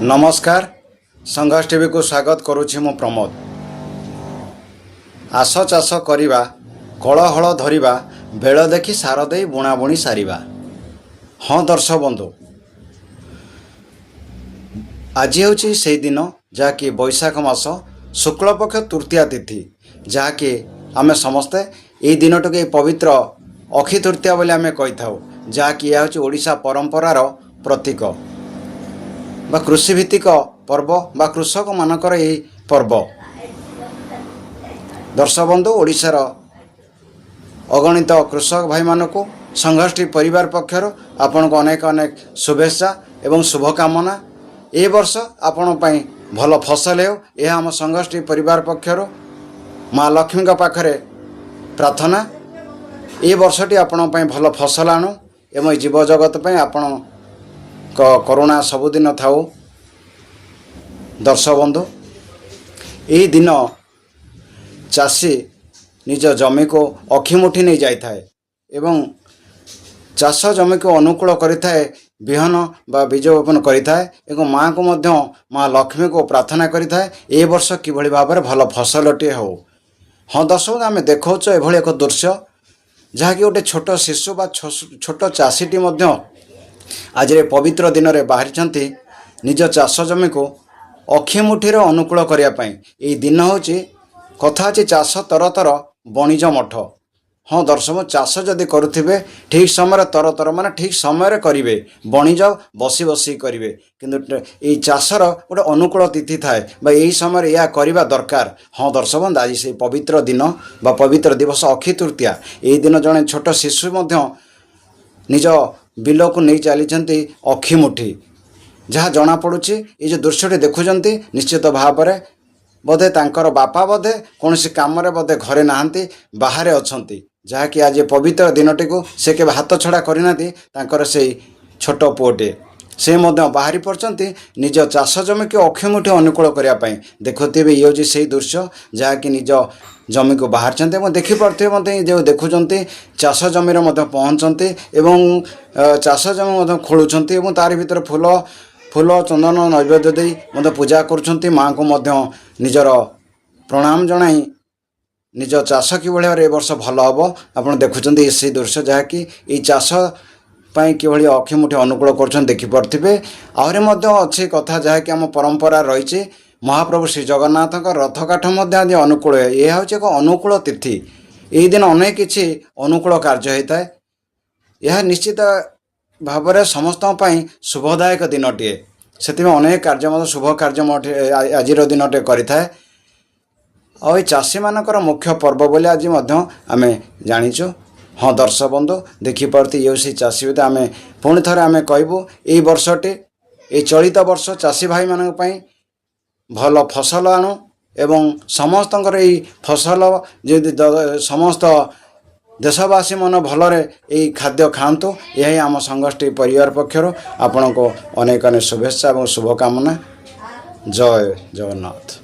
नमस्कार संघर्ष टीवी को स्वागत करुछि मु प्रमोद। आस चाष करिबा कलहल धरिबा बेल देखि सार दे बुणाबुणी सारिबा। हाँ दर्शक बंधु, आज हूँ से दिन जहाँकि बैशाख मास शुक्लपक्ष तृतीया तिथि, जहाँकि आम समस्ते यही दिन टी पवित्र अक्षी तृतीया बोली आम कही था, जहाँकि यह हूँ ओडिशा परंपरार प्रतीक बा कृषिभित्तिक पर्व बा कृषक मानकर यही पर्व। दर्शक बंधु, ओडिशार अगणित कृषक भाई मानक संघर्ष परिवार पक्षर आपण को अनेक अनेक शुभेच्छा एवं शुभकामना। ए वर्ष आपण पई भल फसल हो, यह आम संघर्ष परिवार पक्षर माँ लक्ष्मी पाखरे प्रार्थना। ए वर्षटी आपण पई भल फसल आणु एवं जीव जगत पई आपण करुणा सबुदिन थाऊ। दर्शक बंधु, यही दिन चाषी निज जमी को अखिमुठी नहीं जाए एवं चाष जमी को अनुकूल करिथाए, बिहन बा बीज रोपण करिथाए एवं माँ को मध्य माँ लक्ष्मी को प्रार्थना करिथाए ए वर्ष किभली भाव में भल फसलटे हो। हाँ दर्शक, आम देखौच एभली एक दृश्य जहाँकि गोटे छोट शिशु बा छोट चाषीटी आज पवित्र दिन में बाहरी निज चाष जमी को अखिमुठीर अनुकूल करने। यही दिन हूँ कथा अच्छी चाष तर तर बणिज मठ। हाँ दर्शक, चाष जदि करुवे ठीक समय तर तर माने ठीक समय करेंगे, बणिज बसी बसी करेंगे, किंतु ये चाषर गोटे अनुकूल तिथि थाए बा यही समय यह करवा दरकार। हाँ दर्शक बंधु, आज से पवित्र दिन बा पवित्र दिवस अक्षी तृतीया, यही दिन जड़े छोट शिशु निज बिल को नहीं चली अखिमुठी, जहाँ जना पड़ुछि ये जो दृश्यटी देखुंत निश्चित भाव में बोधे तांकर बापा बोधे कौन कम बोधे घरे नहांती बाहरे अछंती, जहाँकि आज पवित्र दिनटी को से के हाथ छड़ा करना तांकर से छोट पुओटे से बाहरी पड़ती निज चाष जमी को अक्षिमुठी अनुकूल करने। देखुवे ये हूँ से दृश्य जहाँकि निज जमी को बाहर देखिपे जो देखुंत चाष जमी पहुँचती एवं चाष जमी खोलुंट और तार भर फूल फूल चंदन नैवेद्य दे पूजा करुँच। माँ को निजर प्रणाम जनाई निज चाष कि भाई वर्ष भल हम आप देखुं से दृश्य जहाँकि ये चाष कि अखिमुठी अनुकूल कर देखिपे। आहरी अच्छी कथा जहाँकि आम परंपरा रही महाप्रभु श्री जगन्नाथ रथ काठ आज अनुकूल है। यह हूँ एक अनुकूल तिथि, यही दिन अनेक किसी अनुकूल कार्य होता है। यह निश्चित भाव में समस्त शुभदायक दिनटे, से अनेक कार्य शुभ कार्य आज दिनटे करें। और चाषी मानकर मुख्य पर्व बोली आज आम जाचु। हाँ दर्शक बंधु, देखिपे ये से चाषी भीतर आम पुणी थे आम कहूँ ये वर्षटी ये चलित वर्ष चाषी भाई मान भल फसल आणु एवं समस्त फसल समस्त देशवासी मन भलरे यही खाद्य खातु। यही आम संघर्ष परिवार पक्षर आपण को अनेक अनेक शुभेच्छा और शुभकामना। जय जगन्नाथ।